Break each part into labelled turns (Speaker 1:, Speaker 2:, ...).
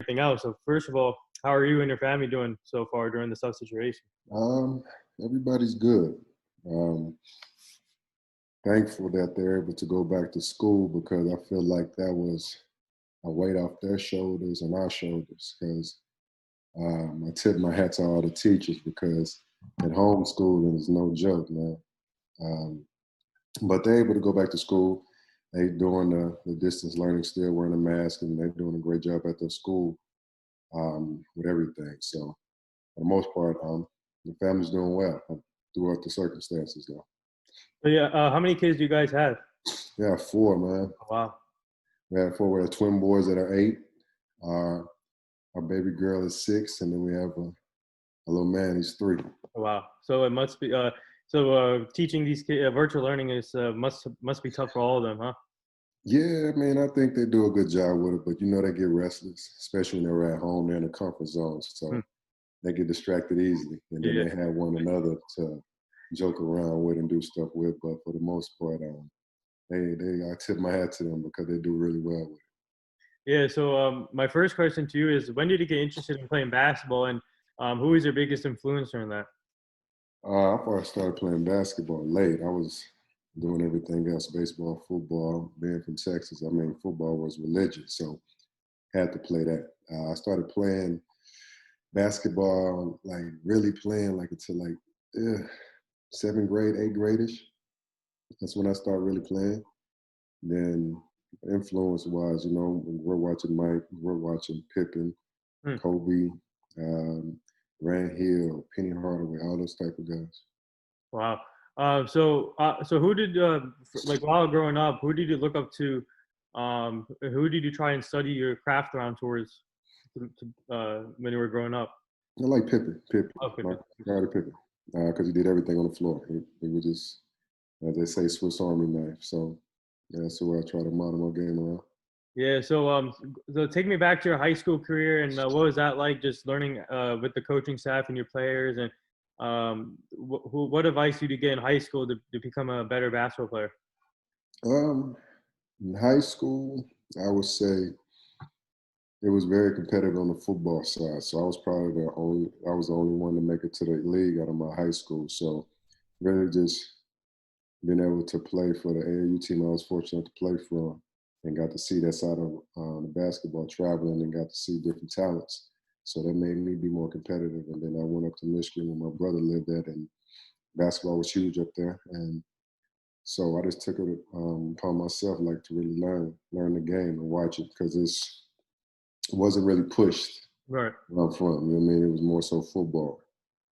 Speaker 1: everything else. So first of all, how are you and your family doing so far during this tough situation?
Speaker 2: Um, Everybody's good. Um, Thankful that they're able to go back to school because I feel like that was a weight off their shoulders and our shoulders. Because I tip my hat to all the teachers because at homeschooling is no joke, man. Um, but they're able to go back to school. They doing the distance learning, still wearing a mask, and they're doing a great job at their school with everything. So for the most part, the family's doing well throughout the circumstances, though.
Speaker 1: So yeah, how many kids do you guys have?
Speaker 2: Yeah, four, man.
Speaker 1: Oh, wow.
Speaker 2: We have four. We have twin boys that are 8. Our baby girl is 6, and then we have a little man. He's 3.
Speaker 1: Oh, wow. So it must be teaching these kids virtual learning is must be tough for all of them, huh?
Speaker 2: Yeah, I mean, I think they do a good job with it, but they get restless, especially when they're at home. They're in the comfort zones, so they get distracted easily, and then
Speaker 1: Yeah.
Speaker 2: they have one another to joke around with and do stuff with. But for the most part, I tip my hat to them because they do really well with it.
Speaker 1: Yeah. So my first question to you is, when did you get interested in playing basketball, and who is your biggest influencer in that?
Speaker 2: I first started playing basketball late. I was doing everything else, baseball, football. Being from Texas, I mean, football was religion, so had to play that. I started playing basketball, like really playing, like until like 7th grade, 8th grade-ish. That's when I started really playing. Then influence-wise, we're watching Mike, we're watching Pippen,
Speaker 1: Hmm.
Speaker 2: Kobe, um, Grant Hill, Penny Hardaway, all those type of guys.
Speaker 1: Wow. So who did like while growing up, who did you look up to? Who did you try and study your craft around towards when you were growing up?
Speaker 2: I like Pippen,
Speaker 1: Okay.
Speaker 2: Mark Scottie Pippen, because he did everything on the floor. He was just, as they say, Swiss Army knife. So that's the way I try to model my game around.
Speaker 1: Yeah. So take me back to your high school career, and what was that like? Just learning with the coaching staff and your players, and what advice did you get in high school to become a better basketball player?
Speaker 2: Um, in high school, I would say it was very competitive on the football side. So I was the only one to make it to the league out of my high school. So really just being able to play for the AAU team I was fortunate to play for and got to see that side of the basketball, traveling and got to see different talents. So that made me be more competitive. And then I went up to Michigan where my brother lived at, and basketball was huge up there. And so I just took it upon myself, like to really learn the game and watch it because it wasn't really pushed
Speaker 1: Right.
Speaker 2: where I'm from. You know what I mean? It was more so football.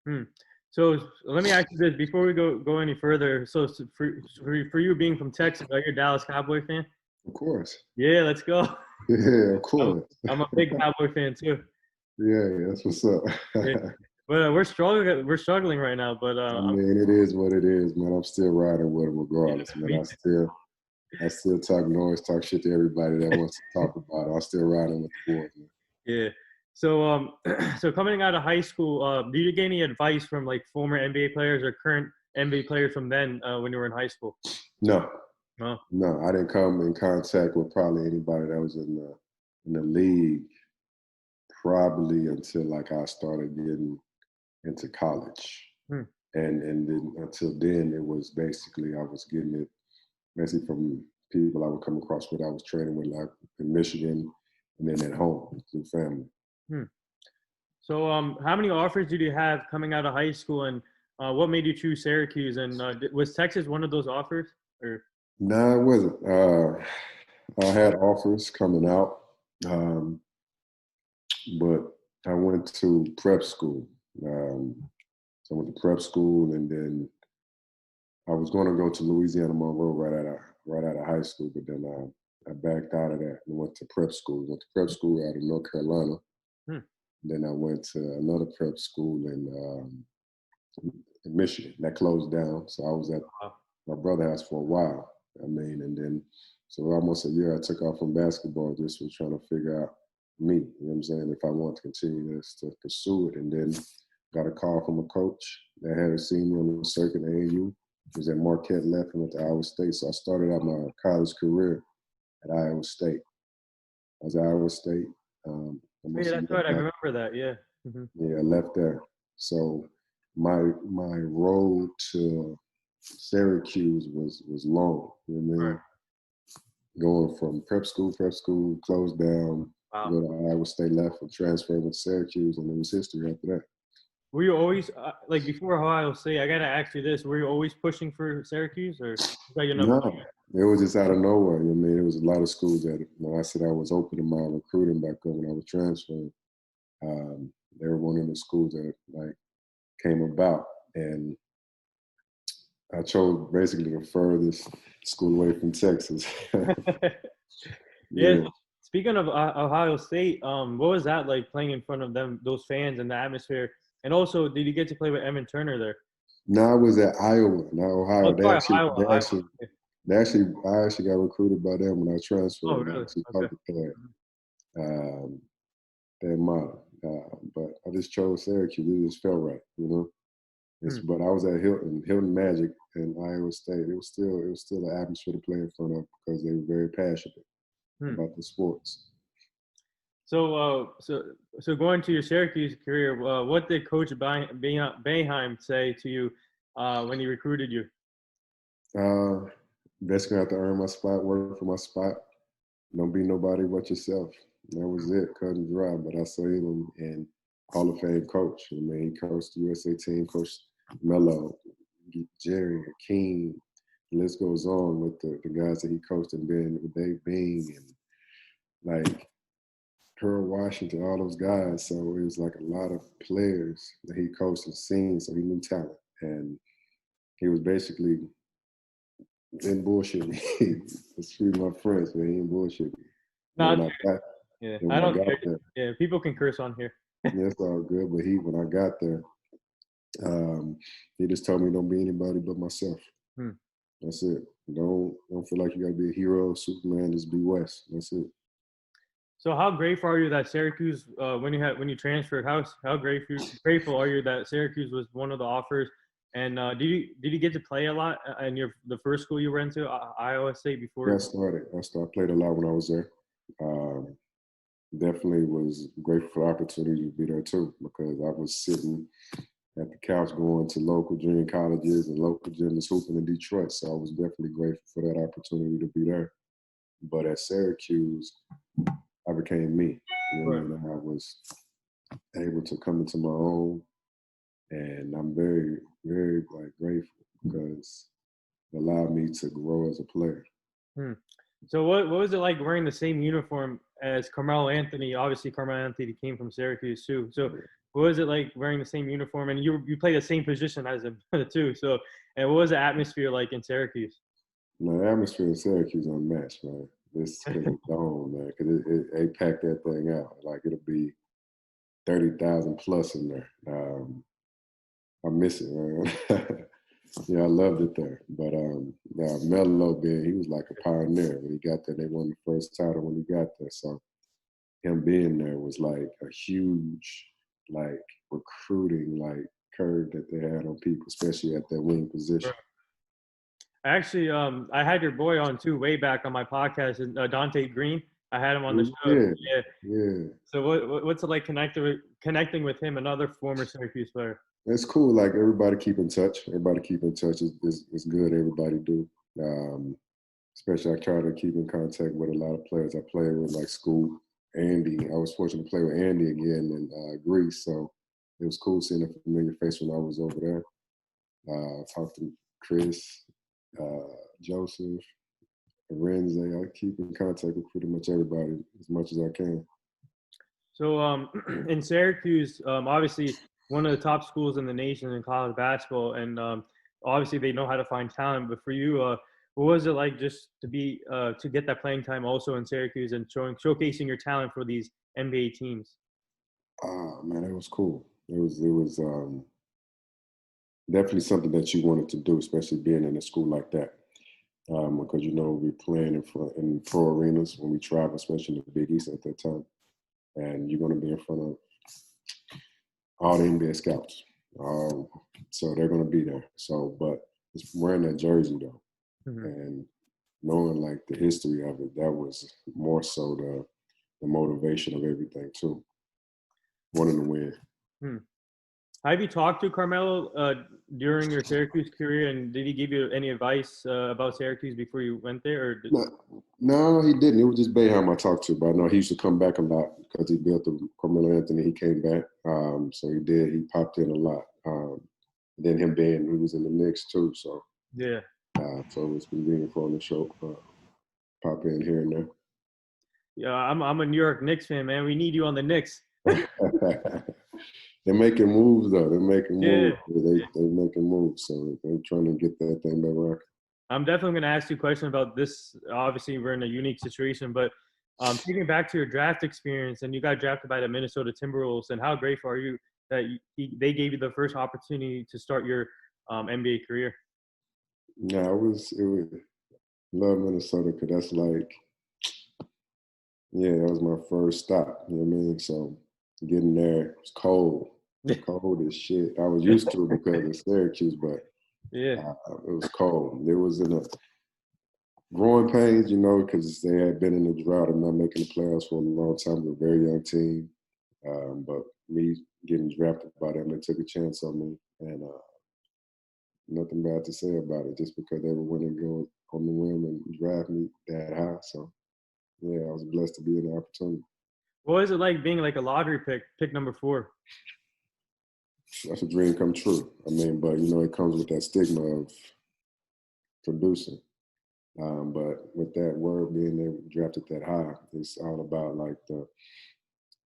Speaker 1: Hmm. So let me ask you this before we go any further. For you being from Texas, are you a Dallas Cowboy fan?
Speaker 2: Of course.
Speaker 1: Yeah, let's go.
Speaker 2: Yeah, of
Speaker 1: I'm,
Speaker 2: course.
Speaker 1: I'm a big Cowboy fan too.
Speaker 2: Yeah, that's what's up.
Speaker 1: Yeah. But we're struggling. We're struggling right now. But
Speaker 2: I mean, it is what it is, man. I'm still riding with them regardless, man. I still talk shit to everybody that wants to talk about it. I'm still riding with the boys, man.
Speaker 1: yeah. So coming out of high school, did you get any advice from like former NBA players or current NBA players from then when you were in high school?
Speaker 2: No,
Speaker 1: Oh,
Speaker 2: no, I didn't come in contact with probably anybody that was in the league probably until like I started getting into college.
Speaker 1: hmm.
Speaker 2: And then until then it was basically I was getting it basically from people I would come across with I was training with like in Michigan and then at home through family.
Speaker 1: Hmm. So how many offers did you have coming out of high school, and what made you choose Syracuse? And was Texas one of those offers? Or
Speaker 2: No, it wasn't. I had offers coming out, um, but I went to prep school. So I went to prep school, and then I was going to go to Louisiana Monroe right out of high school, but then I backed out of that and went to prep school. Went to prep school out of North Carolina.
Speaker 1: hmm.
Speaker 2: Then I went to another prep school in Michigan that closed down. So I was at my brother's house for a while. I mean, and then so almost a year I took off from basketball, just was trying to figure out me, you know what I'm saying, if I want to continue this to pursue it. And then got a call from a coach that had seen me on the circuit at AAU. He was at Marquette, left and went to Iowa State. So I started out my college career at Iowa State. I was at Iowa State.
Speaker 1: Oh, yeah,
Speaker 2: almost a
Speaker 1: that's
Speaker 2: year
Speaker 1: right. I
Speaker 2: back.
Speaker 1: remember that. Yeah. Hmm.
Speaker 2: Yeah, I left there. So my road to Syracuse was long. You know what I
Speaker 1: Right.
Speaker 2: mean? Going from prep school closed down,
Speaker 1: Wow.
Speaker 2: go to Iowa State, left and transferred with Syracuse, and it was history after that.
Speaker 1: Were you always like before Ohio State? I gotta ask you this: were you always pushing for Syracuse, or was that your number?
Speaker 2: No, it was just out of nowhere. You know what I mean? It was a lot of schools that when I said I was open to my recruiting back up when I was transferring, um, they were one of the schools that like came about, and I chose basically the furthest school away from Texas.
Speaker 1: Yeah.
Speaker 2: Yeah.
Speaker 1: Speaking of Ohio State, what was that like playing in front of them, those fans and the atmosphere? And also, did you get to play with Evan Turner there?
Speaker 2: No, I was at Iowa, not
Speaker 1: Oh,
Speaker 2: Ohio.
Speaker 1: sorry, Iowa, Iowa. Okay.
Speaker 2: I actually got recruited by them when I transferred,
Speaker 1: Oh,
Speaker 2: and I
Speaker 1: really?
Speaker 2: actually
Speaker 1: Okay.
Speaker 2: talked to Thad, their model. But I just chose Syracuse. It just felt right, you know.
Speaker 1: Hmm.
Speaker 2: But I was at Hilton Magic in Iowa State. It was still an atmosphere to play in front of because they were very passionate
Speaker 1: Hmm.
Speaker 2: about the sports.
Speaker 1: So going to your Syracuse career, what did Coach Boeheim say to you when he recruited you?
Speaker 2: Uh, Basically, I have to earn my spot, work for my spot. Don't be nobody but yourself. That was it, cut and dry. But I saw him and Hall of Fame coach. I mean, he coached the USA team, coached Melo, Jerry, King. The list goes on with the guys that he coached and been with Dave Bing and like Pearl Washington, all those guys. So it was like a lot of players that he coached and seen, so he knew talent. And he was basically in bullshit me. Excuse my French, man. He ain't bullshit me. And
Speaker 1: Not
Speaker 2: when I got
Speaker 1: yeah,
Speaker 2: and
Speaker 1: I
Speaker 2: when I
Speaker 1: don't
Speaker 2: got
Speaker 1: care.
Speaker 2: there,
Speaker 1: Yeah, people can curse on here.
Speaker 2: yeah, it's all good. But when I got there, he just told me don't be anybody but myself.
Speaker 1: Hmm.
Speaker 2: That's it. Don't feel like you gotta be a hero, Superman. Just be West. That's it.
Speaker 1: So how grateful are you that Syracuse, when you transferred, how grateful are you that Syracuse was one of the offers? And did you get to play a lot in the first school you went to, Iowa State,
Speaker 2: Yeah,
Speaker 1: before?
Speaker 2: I played a lot when I was there. Um, Definitely was grateful for the opportunity to be there too because I was sitting at the couch going to local junior colleges and local gyms hooping in Detroit. So I was definitely grateful for that opportunity to be there. But at Syracuse, I became me. You know what I
Speaker 1: Right.
Speaker 2: mean? I was able to come into my own, and I'm very, very like grateful because it allowed me to grow as a player.
Speaker 1: Hmm. So what was it like wearing the same uniform as Carmelo Anthony? Obviously, Carmelo Anthony came from Syracuse too. So what was it like wearing the same uniform? And you play the same position as him too. So and what was the atmosphere like in Syracuse?
Speaker 2: Now, the atmosphere in Syracuse unmatched, man. This because it's dome, man. Because they pack that thing out. Like it'll be 30,000 plus in there. I miss it, man. Yeah, I loved it there. But now Melo being, he was like a pioneer when he got there. They won the first title when he got there. So him being there was like a huge, like recruiting, like curve that they had on people, especially at that wing position.
Speaker 1: Actually, I had your boy on too way back on my podcast, Dante Green. I had him on the show.
Speaker 2: Yeah,
Speaker 1: Yeah.
Speaker 2: yeah.
Speaker 1: So what's it like connecting with him, another former Syracuse player?
Speaker 2: It's cool. Like everybody keep in touch. Everybody keep in touch is good. Everybody do. Um, Especially I try to keep in contact with a lot of players I played with, like Scoop, Andy. I was fortunate to play with Andy again in Greece, so it was cool seeing a familiar face when I was over there. Talked to Chris, Joseph, Renze. I keep in contact with pretty much everybody as much as I can.
Speaker 1: So in Syracuse, obviously one of the top schools in the nation in college basketball, and obviously they know how to find talent. But for you, what was it like just to get that playing time also in Syracuse and showcasing your talent for these NBA teams?
Speaker 2: Man, it was cool. It was definitely something that you wanted to do, especially being in a school like that. Because we're playing in pro arenas when we travel, especially in the Big East at that time, and you're going to be in front of all the NBA scouts. So they're going to be there. So, but it's wearing that jersey though,
Speaker 1: Hmm.
Speaker 2: and knowing like the history of it, that was more so the motivation of everything too. wanting to win.
Speaker 1: Hmm. Have you talked to Carmelo during your Syracuse career, and did he give you any advice about Syracuse before you went there? Or
Speaker 2: No, he didn't. It was just Bayham I talked to, but I know he used to come back a lot because he built the Carmelo Anthony. He came back, so he did. He popped in a lot. Then him being, he was in the Knicks too, so
Speaker 1: yeah,
Speaker 2: so it was convenient for him to show pop in here and there.
Speaker 1: yeah, I'm a New York Knicks fan, man. We need you on the Knicks.
Speaker 2: They're making moves though. They're making moves.
Speaker 1: Yeah.
Speaker 2: They're making moves. So they're trying to get that thing back right.
Speaker 1: I'm definitely going to ask you a question about this. Obviously, we're in a unique situation, but thinking back to your draft experience, and you got drafted by the Minnesota Timberwolves, and how grateful are you that they gave you the first opportunity to start your NBA career?
Speaker 2: Yeah, it was love Minnesota because that's like, yeah, that was my first stop. You know what I mean? So getting there, it's cold. Cold as shit. I was used to it because of Syracuse, but
Speaker 1: Yeah.
Speaker 2: it was cold. It was in a growing pains, you know, because they had been in the drought and not making the playoffs for a long time. We're a very young team. But me getting drafted by them, they took a chance on me. And nothing bad to say about it, just because they were willing to go on the whim and draft me that high. So, yeah, I was blessed to be in the opportunity.
Speaker 1: What was it like being like a lottery pick number 4?
Speaker 2: That's a dream come true. I mean, but, you know, it comes with that stigma of producing. But with that word being there, drafted that high, it's all about like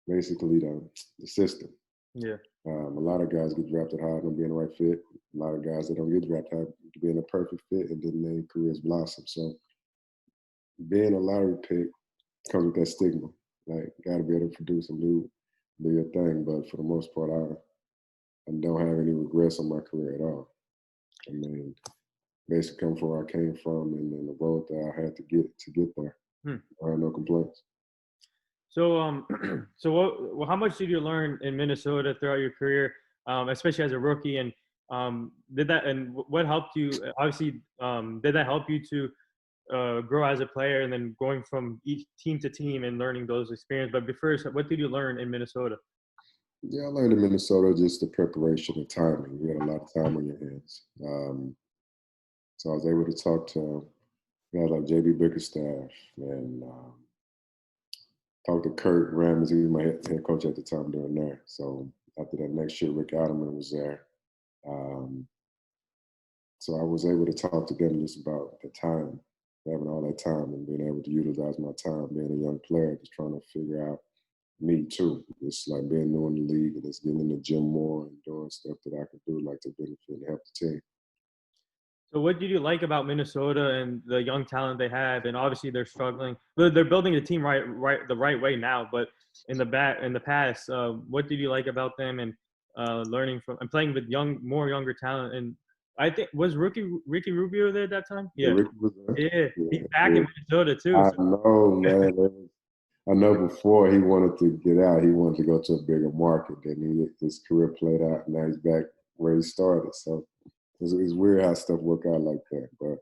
Speaker 2: basically the system.
Speaker 1: Yeah.
Speaker 2: A lot of guys get drafted high and don't be in the right fit. A lot of guys that don't get drafted high to be in a perfect fit and then their careers blossom. So being a lottery pick comes with that stigma. Like, got to be able to produce and do your thing. But for the most part, I don't have any regrets on my career at all. I mean, basically come from where I came from and then the road that I had to get there. I have no complaints.
Speaker 1: So, how much did you learn in Minnesota throughout your career, especially as a rookie? And what helped you? Obviously, did that help you to grow as a player, and then going from each team to team and learning those experiences? But first, what did you learn in Minnesota?
Speaker 2: Yeah, I learned in Minnesota just the preparation and timing. You had a lot of time on your hands. So I was able to talk to guys like JB Bickerstaff and talk to Kurt Ramsey, he was my head coach at the time doing there. So after that next year, Rick Adelman was there. So I was able to talk to them just about the time, having all that time and being able to utilize my time, being a young player, just trying to figure out me too. Just like being new in the league and just getting in the gym more and doing stuff that I could do, like to benefit and help the team.
Speaker 1: So, what did you like about Minnesota and the young talent they have? And obviously, they're struggling. They're building the team the right way now. But in the past, what did you like about them and learning from and playing with more younger talent? And I think was Ricky Rubio there at that time?
Speaker 2: Yeah,
Speaker 1: Yeah,
Speaker 2: Ricky was there.
Speaker 1: yeah, he's
Speaker 2: Yeah,
Speaker 1: back in Minnesota too.
Speaker 2: I know, man. I know before he wanted to get out, he wanted to go to a bigger market. Then his career played out, and now he's back where he started. So it's weird how stuff work out like that. But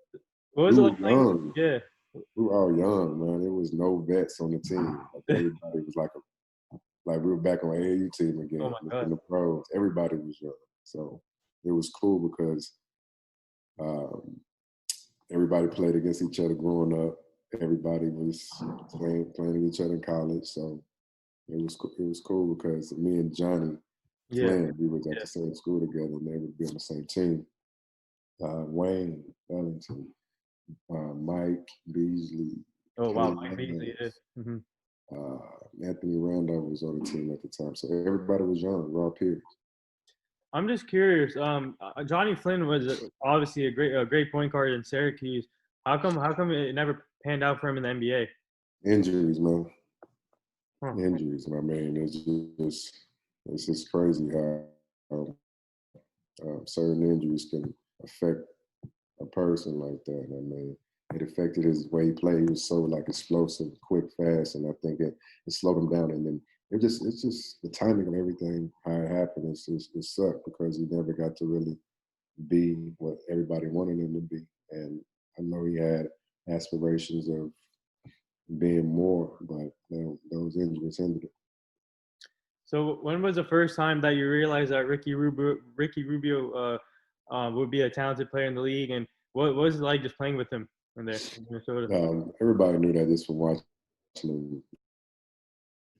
Speaker 1: What was
Speaker 2: we
Speaker 1: it
Speaker 2: were
Speaker 1: like
Speaker 2: young.
Speaker 1: Yeah.
Speaker 2: We were all young, man. There was no vets on the team. Like everybody was like we were back on AAU team again.
Speaker 1: Oh my God.
Speaker 2: In the pros. Everybody was young. So it was cool because everybody played against each other growing up. Everybody was playing each other in college. So it was cool because me and Johnny playing, we was at the same school together and they would be on the same team. Wayne Ellington, Mike Beasley.
Speaker 1: Oh wow, Mike Beasley. Yeah. Mm-hmm.
Speaker 2: Anthony Randolph was on the team at the time. So everybody was young, raw peers.
Speaker 1: I'm just curious. Johnny Flynn was obviously a great point guard in Syracuse. How come it never panned out for him in the NBA?
Speaker 2: Injuries, man.
Speaker 1: Huh.
Speaker 2: Injuries, my man. It's just crazy how certain injuries can affect a person like that. I mean, it affected his way he played. He was so like explosive, quick, fast, and I think it slowed him down. And then it's just the timing of everything, how it happened. It sucked because he never got to really be what everybody wanted him to be. And I know he had aspirations of being more, but those injuries hindered it.
Speaker 1: So when was the first time that you realized that Ricky Rubio would be a talented player in the league, and what was it like just playing with him in there in Minnesota?
Speaker 2: Everybody knew that just from watching him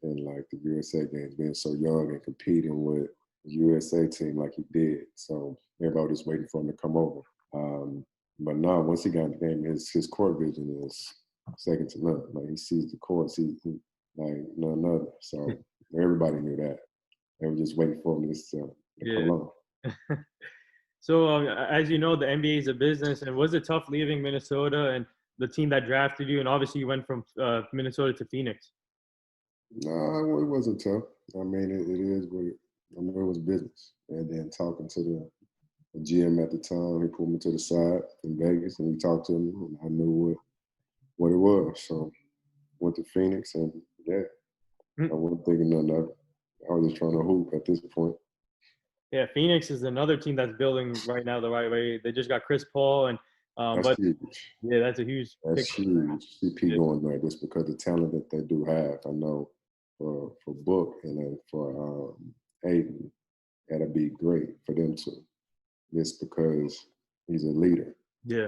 Speaker 2: in like the USA games, being so young and competing with the USA team like he did. So everybody was waiting for him to come over. But no, once he got in the game, his court vision is second to none. Like he sees the court, he like none other. So everybody knew that. They were just waiting for him to come
Speaker 1: Yeah.
Speaker 2: along.
Speaker 1: So as you know, the NBA is a business, and was it tough leaving Minnesota and the team that drafted you, and obviously you went from Minnesota to Phoenix?
Speaker 2: No, it wasn't tough. I mean, it is what I mean, it was business. And then talking to the GM at the time, he pulled me to the side in Vegas, and he talked to me, and I knew what it was. So went to Phoenix, and yeah, I wasn't thinking nothing of it. I was just trying to hoop at this point.
Speaker 1: Yeah, Phoenix is another team that's building right now the right way. They just got Chris Paul, and
Speaker 2: That's
Speaker 1: but
Speaker 2: huge.
Speaker 1: yeah, that's a huge pick.
Speaker 2: That's huge. CP
Speaker 1: Yeah.
Speaker 2: going there just because the talent that they do have. I know for Book and then for Aiden, that'd be great for them to. Just because he's a leader.
Speaker 1: Yeah.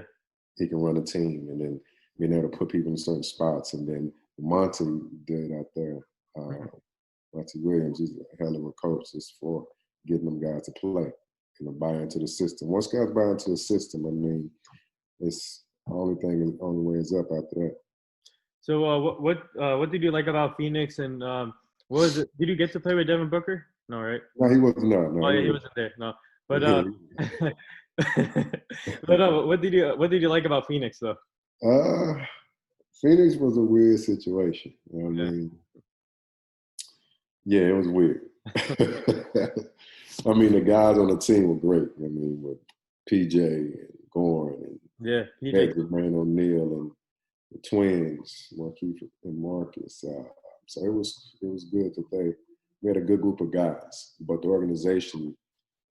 Speaker 2: He can run a team and then being able to put people in certain spots. And then Monty did out there. Monty Williams, he's a hell of a coach just for getting them guys to play, buy into the system. Once guys buy into the system, I mean, it's the only way is up after that.
Speaker 1: So what did you like about Phoenix, and what was it? Did you get to play with Devin Booker? No, right?
Speaker 2: No, he wasn't. No,
Speaker 1: Oh yeah, he wasn't there. No, but but what did you like about Phoenix though?
Speaker 2: Phoenix was a weird situation. You know what I
Speaker 1: Yeah.
Speaker 2: mean? Yeah, it was weird. I mean, the guys on the team were great. I mean, with PJ and Goran and
Speaker 1: Yeah, PJ.
Speaker 2: Jermaine O'Neal and the twins, Marquise and Marcus. So it was good that we had a good group of guys, but the organization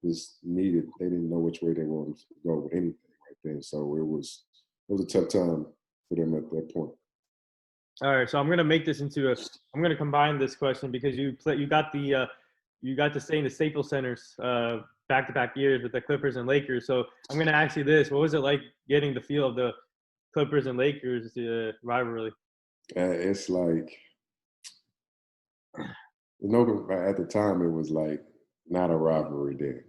Speaker 2: just needed. They didn't know which way they wanted to go with anything right then. So it was a tough time for them at that point.
Speaker 1: All right, so I'm gonna combine this question because you got to stay in the Staples Centers back-to-back years with the Clippers and Lakers. So I'm gonna ask you this: what was it like getting the feel of the Clippers and Lakers rivalry?
Speaker 2: It's like, at the time it was like not a rivalry then.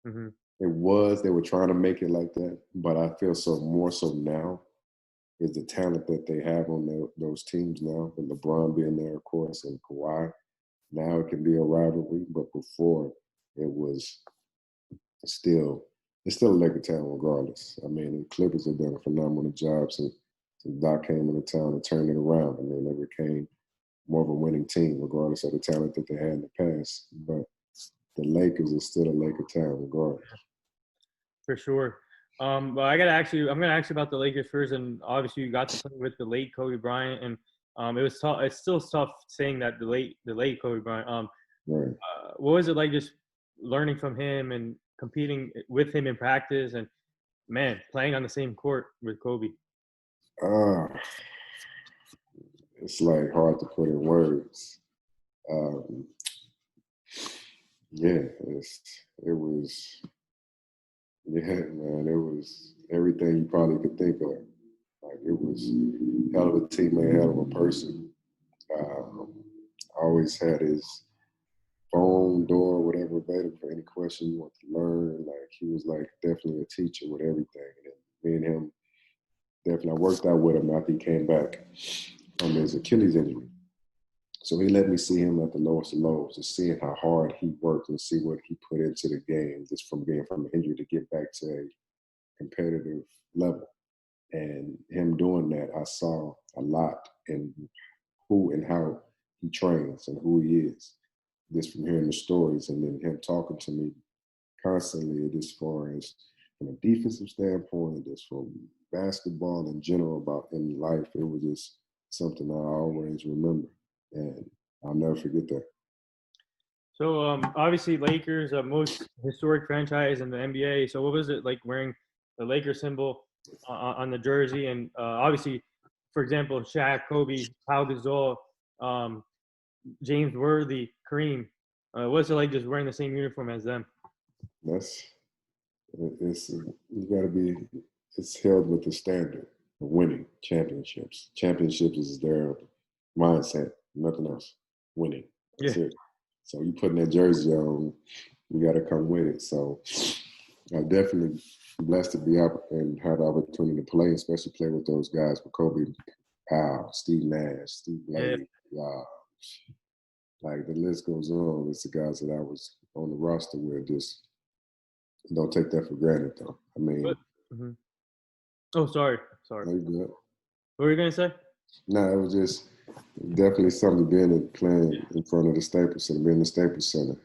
Speaker 1: Mm-hmm.
Speaker 2: They were trying to make it like that, but I feel more so now is the talent that they have on those teams now, with LeBron being there, of course, and Kawhi. Now it can be a rivalry, but before it was it's still a Laker town regardless. I mean, the Clippers have done a phenomenal job since Doc came into town and turned it around. I mean, they became more of a winning team regardless of the talent that they had in the past. But the Lakers is still a Laker town regardless.
Speaker 1: For sure. But I'm gonna ask you about the Lakers first, and obviously you got to play with the late Kobe Bryant, and it was tough. It's still tough saying that the late Kobe Bryant.
Speaker 2: Right.
Speaker 1: What was it like just learning from him and competing with him in practice, and man, playing on the same court with Kobe?
Speaker 2: It's like hard to put in words. Yeah, it was. Yeah, man, it was everything you probably could think of. Like it was hell of a teammate, hell of a person. Always had his phone door, whatever, available for any question you want to learn. Like he was like definitely a teacher with everything. And me and him definitely, I worked out with him after he came back from his Achilles injury. So he let me see him at the lowest of lows and seeing how hard he worked and see what he put into the game just from being from an injury to get back to a competitive level. And him doing that, I saw a lot in who and how he trains and who he is, just from hearing the stories and then him talking to me constantly, as far as from a defensive standpoint, just from basketball in general about in life. It was just something I always remember, and I'll never forget that.
Speaker 1: So obviously Lakers, most historic franchise in the NBA. So what was it like wearing the Lakers symbol on the jersey? And obviously, for example, Shaq, Kobe, Pau Gasol, James Worthy, Kareem. What's it like just wearing the same uniform as them?
Speaker 2: That's it's you got to be. It's held with the standard of winning championships. Championships is their mindset, nothing else. Winning.
Speaker 1: Yeah.
Speaker 2: That's it. So you putting that jersey on, you got to come with it. So I'm definitely blessed to be up and have the opportunity to play, especially play with those guys, with Kobe Powell, Steve Nash, Steve
Speaker 1: Yeah.
Speaker 2: Blake. Like the list goes on. It's the guys that I was on the roster with. Just don't take that for granted, though. I mean,
Speaker 1: Mhm. Oh, sorry. Sorry.
Speaker 2: no, you good.
Speaker 1: What were you gonna say?
Speaker 2: No, it was just definitely something being playing in front of the Staples Center, being in the Staples Center,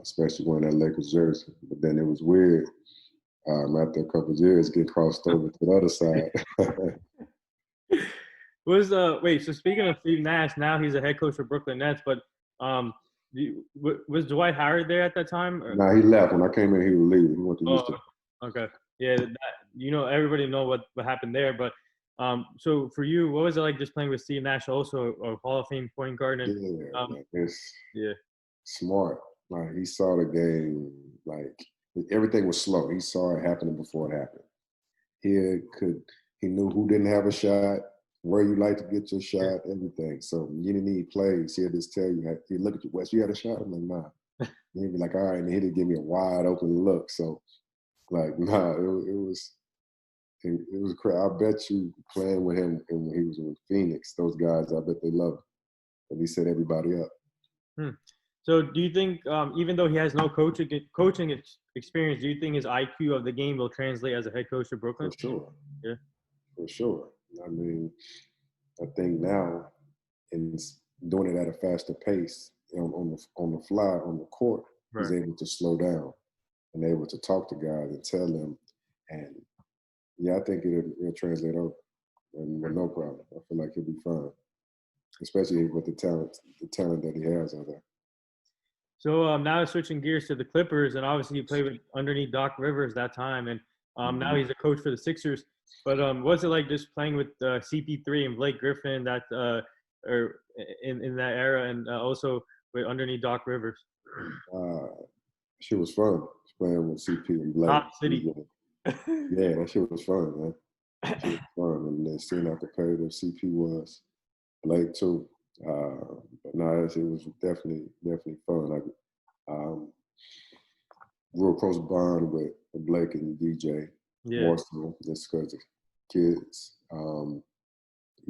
Speaker 2: especially wearing that Lakers jersey. But then it was weird after a couple of years getting crossed over to the other side.
Speaker 1: Wait? So speaking of Steve Nash, now he's a head coach for Brooklyn Nets. But was Dwight Howard there at that time?
Speaker 2: Nah, he left. When I came in, he was leaving. He went to
Speaker 1: Oh,
Speaker 2: Houston.
Speaker 1: okay. Yeah, everybody know what happened there. But so for you, what was it like just playing with Steve Nash, also a Hall of Fame point guard? And
Speaker 2: Yeah,
Speaker 1: um,
Speaker 2: like it's
Speaker 1: yeah,
Speaker 2: smart. Like he saw the game. Like everything was slow. He saw it happening before it happened. He knew who didn't have a shot, where you like to get your
Speaker 1: yeah.
Speaker 2: shot, everything. So you didn't need plays. He'd just tell you, he look at you, Wes, you had a shot? I'm like, nah. And he'd be like, all right, and he'd give me a wide open look. So like, nah, it was crazy. I bet you playing with him and when he was with Phoenix, those guys, I bet they loved him. And he set everybody up.
Speaker 1: Hmm. So do you think, even though he has no coaching experience, do you think his IQ of the game will translate as a head coach for
Speaker 2: For
Speaker 1: Brooklyn?
Speaker 2: sure.
Speaker 1: Yeah.
Speaker 2: For sure. I mean, I think now in doing it at a faster pace on the fly on the court, he's
Speaker 1: Right.
Speaker 2: able to slow down and able to talk to guys and tell them. And yeah, I think it'll translate over and with no problem. I feel like he'll be fine, especially with the talent that he has out there.
Speaker 1: So now switching gears to the Clippers, and obviously you played with underneath Doc Rivers that time, and now he's a coach for the Sixers. But what's it like just playing with CP3 and Blake Griffin or in that era, and also with underneath Doc Rivers?
Speaker 2: Uh, shit was fun playing with CP and Blake.
Speaker 1: Top City.
Speaker 2: Yeah, that shit was fun, man. That shit was fun, and then seeing how competitive CP was, Blake too. But no, it was definitely fun. Like, real close bond with Blake and DJ.
Speaker 1: Yeah.
Speaker 2: More so just because the kids,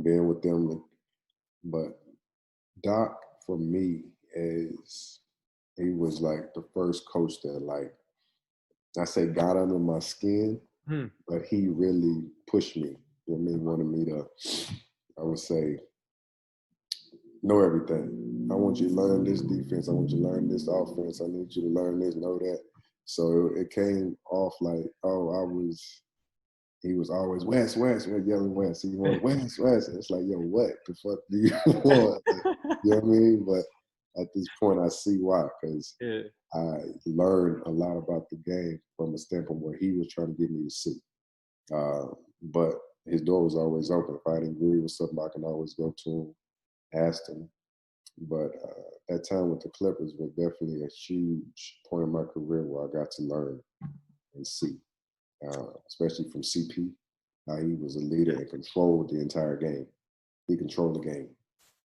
Speaker 2: being with them. But Doc, for me, he was like the first coach that, like, I say got under my skin,
Speaker 1: Hmm.
Speaker 2: but he really pushed me. You know what I mean? Wanted me to, I would say, know everything. I want you to learn this defense. I want you to learn this offense. I need you to learn this, know that. So it came off like, he was always West, yelling West. He wanted West. It's like, yo, what the fuck do you want? You know what I mean? But at this point, I see why, because
Speaker 1: Yeah.
Speaker 2: I learned a lot about the game from a standpoint where he was trying to get me to see. But his door was always open. If I didn't agree with something, I can always go to him, ask him. But that time with the Clippers was definitely a huge point in my career where I got to learn and see, especially from CP, how he was a leader and controlled the entire game. He controlled the game.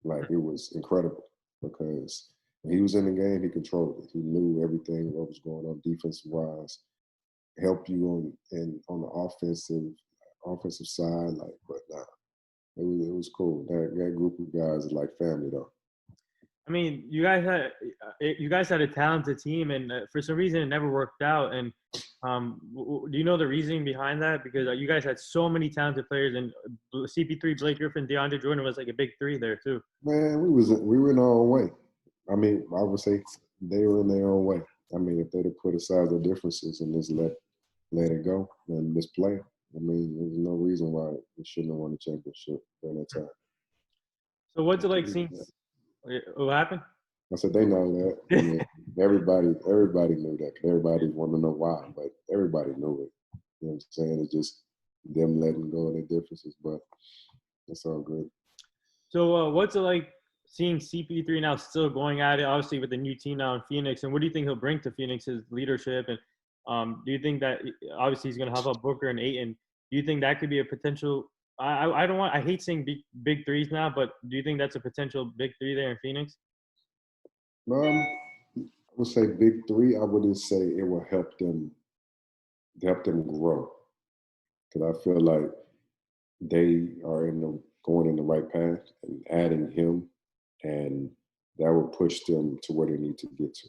Speaker 2: Like, it was incredible because when he was in the game, he controlled it. He knew everything, what was going on defensive-wise, help you on the offensive side, like, but nah, it was cool. That group of guys is like family though.
Speaker 1: I mean, you guys had a talented team, and for some reason it never worked out. And do you know the reasoning behind that? Because you guys had so many talented players, and CP3, Blake Griffin, DeAndre Jordan was like a big three there too.
Speaker 2: Man, we were in our own way. I mean, I would say they were in their own way. I mean, if they'd have put aside their differences and just let it go and just play, I mean, there's no reason why we shouldn't have won the championship during that time.
Speaker 1: So what's it like seeing? What happened?
Speaker 2: I said they know that. I mean, everybody knew that. Everybody wanted to know why, but everybody knew it. You know what I'm saying? It's just them letting go of their differences, but it's all good.
Speaker 1: So what's it like seeing CP3 now still going at it, obviously with the new team now in Phoenix, and what do you think he'll bring to Phoenix, his leadership? And do you think that obviously he's going to have up Booker and Ayton? Do you think that could be a potential? I don't want. I hate saying big threes now, but do you think that's a potential big three there in Phoenix?
Speaker 2: I would say big three. I wouldn't say it will help them grow, because I feel like they are going in the right path and adding him, and that will push them to where they need to get to.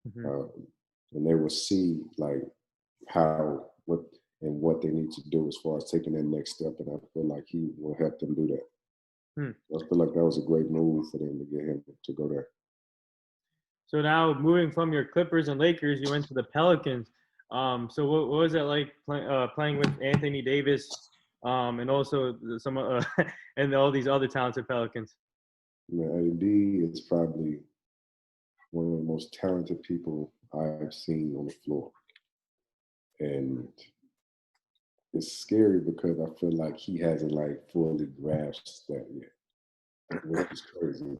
Speaker 1: Mm-hmm.
Speaker 2: And they will see like what they need to do as far as taking that next step. And I feel like he will help them do that. I feel like that was a great move for them to get him to go there.
Speaker 1: So now moving from your Clippers and Lakers, you went to the Pelicans. So what was it like playing with Anthony Davis, and also some and all these other talented Pelicans?
Speaker 2: Man, AD is probably one of the most talented people I've seen on the floor, and it's scary because I feel like he hasn't like fully grasped that yet, which is crazy.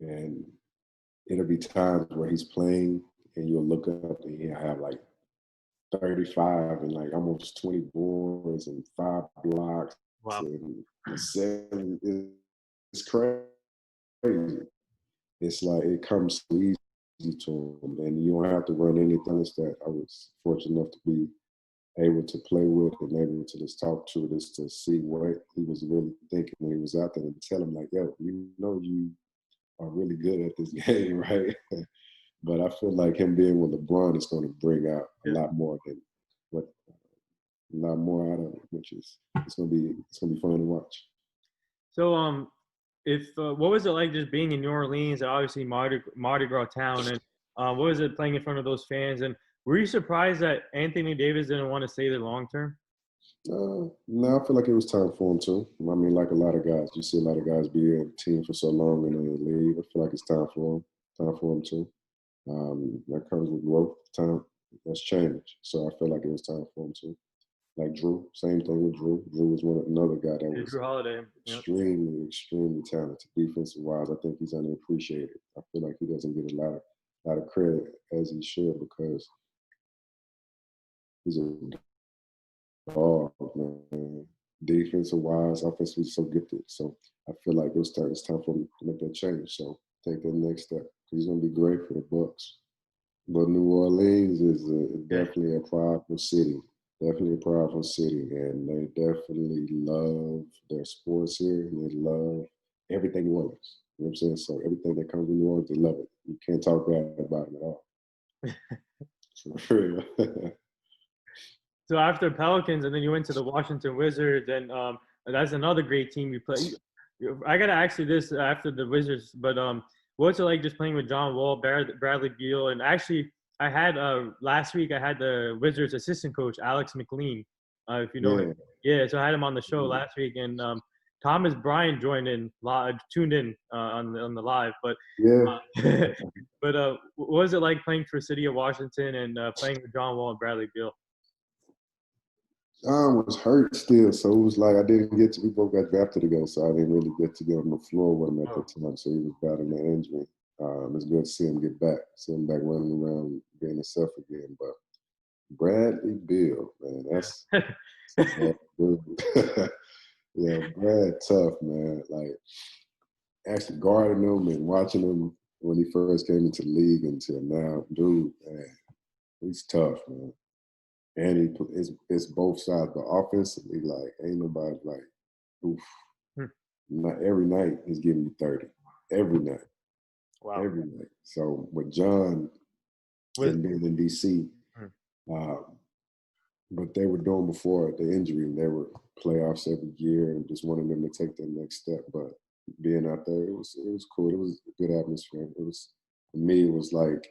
Speaker 2: And it'll be times where he's playing and you'll look up and he'll have like 35 and like almost 20 boards and 5 blocks.
Speaker 1: Wow.
Speaker 2: And 7. It's crazy. It's like it comes so easy to him, and you don't have to run anything. It's that I was fortunate enough to be able to play with and able to just talk to, just to see what he was really thinking when he was out there, and tell him like, yo, you know you are really good at this game, right? But I feel like him being with LeBron is going to bring out a lot more out of it, which is it's gonna be fun to watch.
Speaker 1: So if what was it like just being in New Orleans, obviously Mardi Gras town, and what was it playing in front of those fans? And were you surprised that Anthony Davis didn't want to stay there long term?
Speaker 2: No, I feel like it was time for him too. I mean, like a lot of guys, you see a lot of guys be in a team for so long and then they leave. I feel like it's time for him too. That comes with growth. Time that's changed, so I feel like it was time for him too. Like Drew, same thing with Drew. Drew was another guy that was
Speaker 1: Drew Holiday.
Speaker 2: extremely talented defensive wise. I think he's underappreciated. I feel like he doesn't get a lot of credit as he should, because he's a dog, man. Defensive wise, offensively so gifted. So I feel like it's time for him to make that change. So take that next step. He's gonna be great for the Bucks. But New Orleans is definitely a prideful city. Definitely a prideful city, and they definitely love their sports here, and they love everything New Orleans. You know what I'm saying? So everything that comes from New Orleans, they love it. You can't talk bad about them at all. For real.
Speaker 1: So after Pelicans, and then you went to the Washington Wizards, and that's another great team you play. I gotta ask you this after the Wizards, but what's it like just playing with John Wall, Bradley Beal, and actually I had last week I had the Wizards assistant coach Alex McLean, if you know him. Yeah, so I had him on the show last week, and Thomas Bryant tuned in on the live, but but what was it like playing for City of Washington and playing with John Wall and Bradley Beal?
Speaker 2: John was hurt still, so it was like we both got drafted together, so I didn't really get to get on the floor with him at that time. So he was battling the injury. It's good to see him get back, see him back running around, being himself again. But Bradley Beal, man, that's yeah, Brad tough, man. Like actually guarding him and watching him when he first came into the league until now, dude, man, he's tough, man. And it's both sides, but offensively, like ain't nobody like, oof. Not every night he's giving you 30. Every night.
Speaker 1: Wow.
Speaker 2: Every night. So with John and being in DC, but they were doing before the injury, and they were playoffs every year and just wanted them to take that next step. But being out there, it was cool. It was a good atmosphere. It was, for me, it was like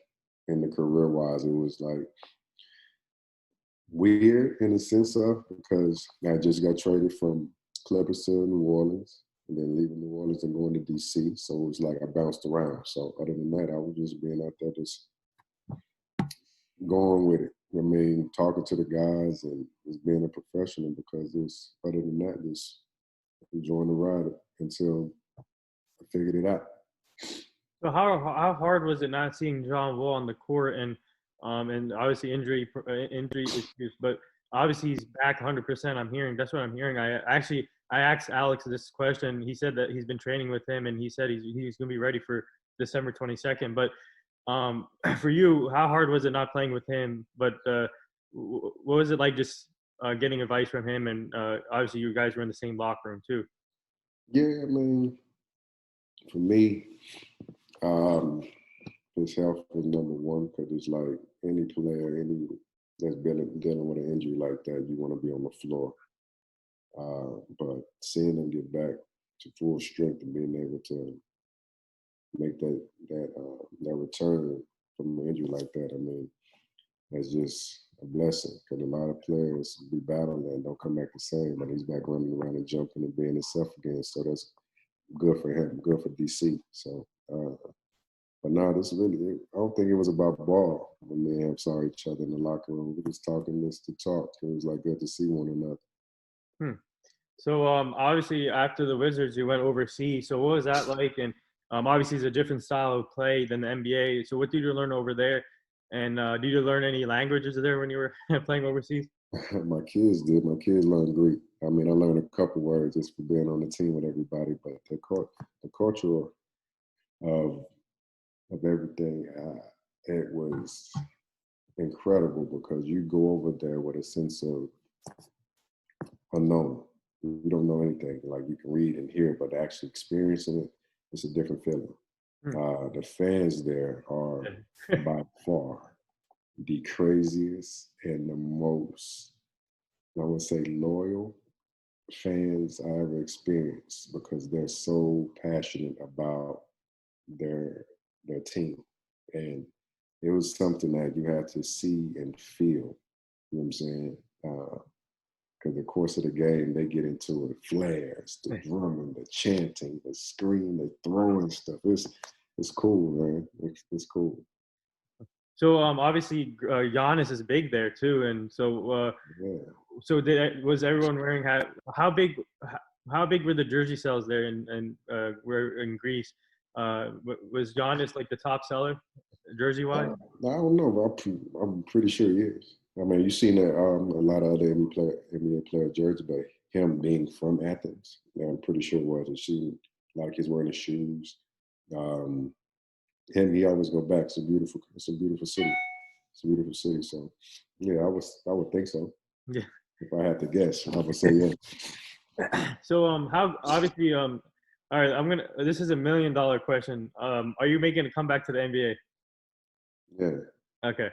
Speaker 2: in the career wise, it was like weird in the sense of, because I just got traded from Clippers to New Orleans and then leaving New Orleans and going to DC. So it was like I bounced around. So other than that, I was just being out there just going with it. I mean, talking to the guys and just being a professional, because it's other than that, just enjoying the ride until I figured it out.
Speaker 1: So how hard was it not seeing John Wall on the court and obviously injury issues, but obviously he's back 100%. I'm hearing that's what I'm hearing. I asked Alex this question. He said that he's been training with him and he said he's going to be ready for December 22nd. But for you, how hard was it not playing with him? But what was it like just getting advice from him? And obviously you guys were in the same locker room too.
Speaker 2: Yeah, I mean, for me, um, his health was number one because it's like any player, any that's been dealing with an injury like that, you want to be on the floor. But seeing him get back to full strength and being able to make that return from an injury like that, I mean, that's just a blessing because a lot of players be battling that and don't come back the same. But he's back running around and jumping and being himself again, so that's good for him, good for DC. So, but no, this really, I don't think it was about ball. When me and him saw each other in the locker room, we was talking just to talk. It was like good to see one another.
Speaker 1: Hmm. So obviously after the Wizards, you went overseas. So what was that like? And obviously it's a different style of play than the NBA. So what did you learn over there? And did you learn any languages there when you were playing overseas?
Speaker 2: My kids did. My kids learned Greek. I mean, I learned a couple words just for being on the team with everybody, but the culture of everything, it was incredible because you go over there with a sense of unknown. You don't know anything. Like you can read and hear, but actually experiencing it, it's a different feeling. The fans there are by far the craziest and the most, I would say, loyal fans I ever experienced because they're so passionate about their team. And it was something that you had to see and feel. You know what I'm saying? Because the course of the game, they get into it, flares, the drumming, the chanting, the screaming, the throwing stuff. It's cool, man. It's cool.
Speaker 1: So obviously Giannis is big there too, and so
Speaker 2: Yeah.
Speaker 1: so was everyone wearing how big were the jersey sales there and were in Greece? Was Giannis like the top seller jersey wise?
Speaker 2: I don't know, but I'm pretty sure he is. I mean, you've seen that a lot of other NBA player jersey, but him being from Athens, yeah, I'm pretty sure it was a shoe. A lot of kids wearing the shoes. Um, he always go back. It's a beautiful city. It's a beautiful city. So, yeah, I would think so.
Speaker 1: Yeah.
Speaker 2: If I had to guess, I would say yeah.
Speaker 1: So how obviously all right, this is $1 million question. Are you making a comeback to the NBA?
Speaker 2: Yeah.
Speaker 1: Okay.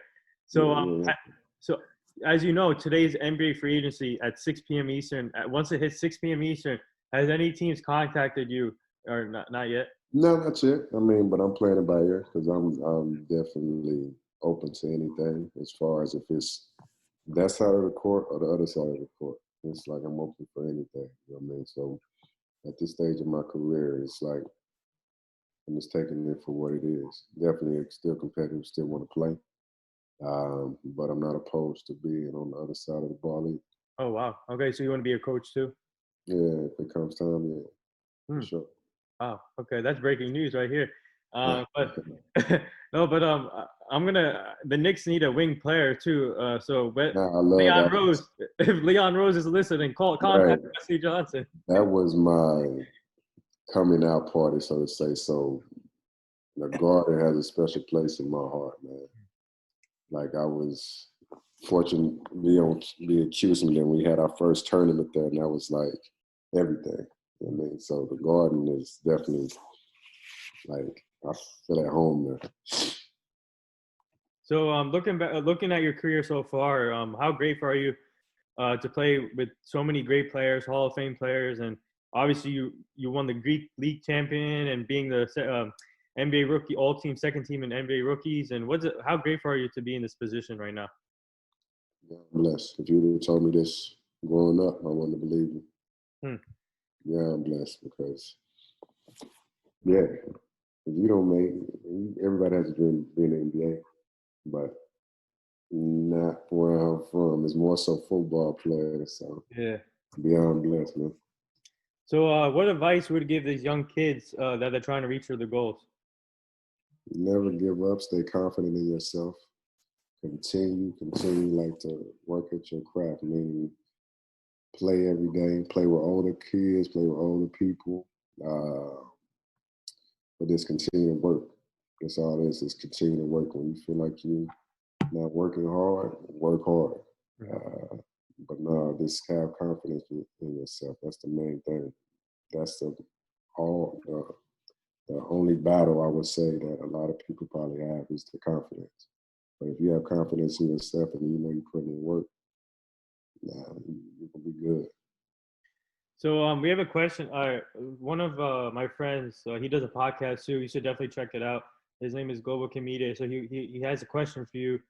Speaker 1: So
Speaker 2: Yeah.
Speaker 1: so as you know, today's NBA free agency at 6 p.m. Eastern. Once it hits 6 p.m. Eastern, has any teams contacted you or not yet?
Speaker 2: No, not yet. I mean, but I'm playing it by ear because I'm definitely open to anything as far as if it's that side of the court or the other side of the court. It's like I'm open for anything. You know what I mean? So at this stage of my career, it's like I'm just taking it for what it is. Definitely still competitive, still want to play. But I'm not opposed to being on the other side of the ball either.
Speaker 1: Oh wow. Okay, so you want to be a coach too?
Speaker 2: Yeah, if it comes time, yeah, for sure.
Speaker 1: Wow. Okay, that's breaking news right here.
Speaker 2: Yeah.
Speaker 1: But no, but the Knicks need a wing player too. But
Speaker 2: Nah, I love
Speaker 1: Leon
Speaker 2: that.
Speaker 1: Rose, if Leon Rose is listening,
Speaker 2: Right.
Speaker 1: contact Wesley Johnson.
Speaker 2: That was my coming out party, so to say. So the Garden has a special place in my heart, man. Like I was fortunate to be accused, and then we had our first tournament there, and that was like everything. You know what I mean? So the Garden is definitely like I feel at home there.
Speaker 1: So looking at your career so far, how grateful are you to play with so many great players, Hall of Fame players, and obviously you won the Greek League champion and being the NBA rookie all team second team in NBA rookies. And how grateful are you to be in this position right now?
Speaker 2: Yeah, I'm blessed. If you would have told me this growing up, I wouldn't have believed you. Yeah, I'm blessed because yeah, if you don't make everybody has a dream of being in the NBA, but not where I'm from. It's more so football players. So
Speaker 1: Yeah.
Speaker 2: beyond blessed, man.
Speaker 1: So what advice would you give these young kids that are trying to reach for their goals?
Speaker 2: Never give up. Stay confident in yourself. Continue like to work at your craft. Meaning, play every day. Play with older kids. Play with older people. But just continue to work. That's all it is. Just continue to work. When you feel like you're not working hard, work hard. But no, just have confidence in yourself. That's the main thing. That's the only battle I would say that a lot of people probably have is the confidence. But if you have confidence in yourself and you know you're putting in work, you're gonna be good.
Speaker 1: So we have a question. One of my friends, he does a podcast too. You should definitely check it out. His name is Global Comedian. So he has a question for you.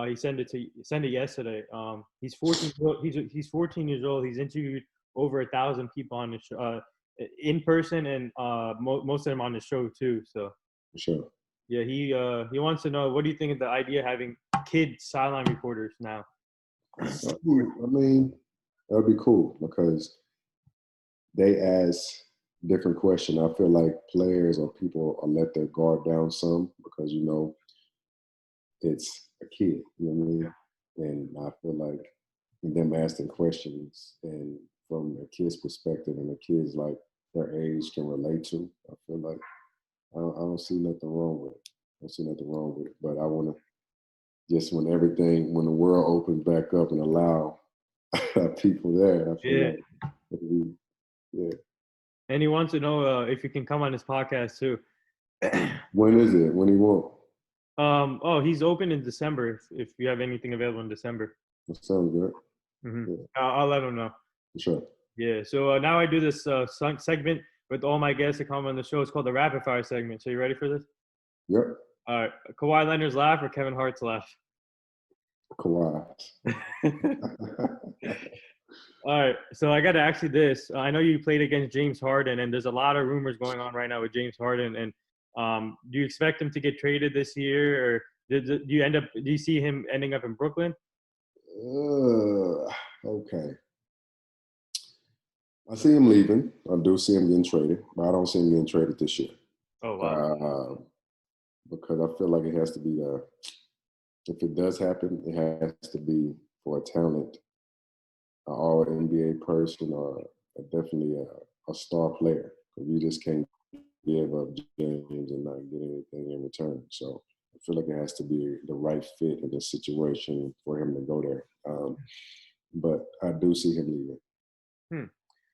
Speaker 1: He sent it yesterday. He's 14. He's 14 years old. He's interviewed over 1,000 people on the show, in person, and most of them on the show too. So
Speaker 2: For sure.
Speaker 1: yeah, he wants to know, what do you think of the idea of having kid sideline reporters now?
Speaker 2: I mean, that'd be cool because they ask different questions. I feel like players or people let their guard down some because it's a kid. You know what I mean? And I feel like them asking questions and from a kid's perspective and the kids like their age can relate to. I feel like I don't see nothing wrong with it. I don't see nothing wrong with it. But I want to just when the world opens back up and allow people there, I feel like yeah.
Speaker 1: And he wants to know if you can come on his podcast too.
Speaker 2: When is it? When he won't?
Speaker 1: He's open in December. If you have anything available in December,
Speaker 2: That sounds good.
Speaker 1: mm-hmm.
Speaker 2: Yeah.
Speaker 1: I'll let him know.
Speaker 2: For sure.
Speaker 1: Yeah. So now I do this segment with all my guests that come on the show. It's called the rapid fire segment. So you ready for this?
Speaker 2: Yep.
Speaker 1: All right. Kawhi Leonard's laugh or Kevin Hart's laugh?
Speaker 2: Kawhi.
Speaker 1: All right. So I got to ask you this. I know you played against James Harden, and there's a lot of rumors going on right now with James Harden. And do you expect him to get traded this year, or do you see him ending up in Brooklyn?
Speaker 2: Okay. I see him leaving. I do see him getting traded, but I don't see him getting traded this year.
Speaker 1: Oh, wow.
Speaker 2: Because I feel like it has to be if it does happen, it has to be for a talent, an all NBA person, or definitely a star player. You just can't give up James and not get anything in return. So I feel like it has to be the right fit in the situation for him to go there. But I do see him leaving.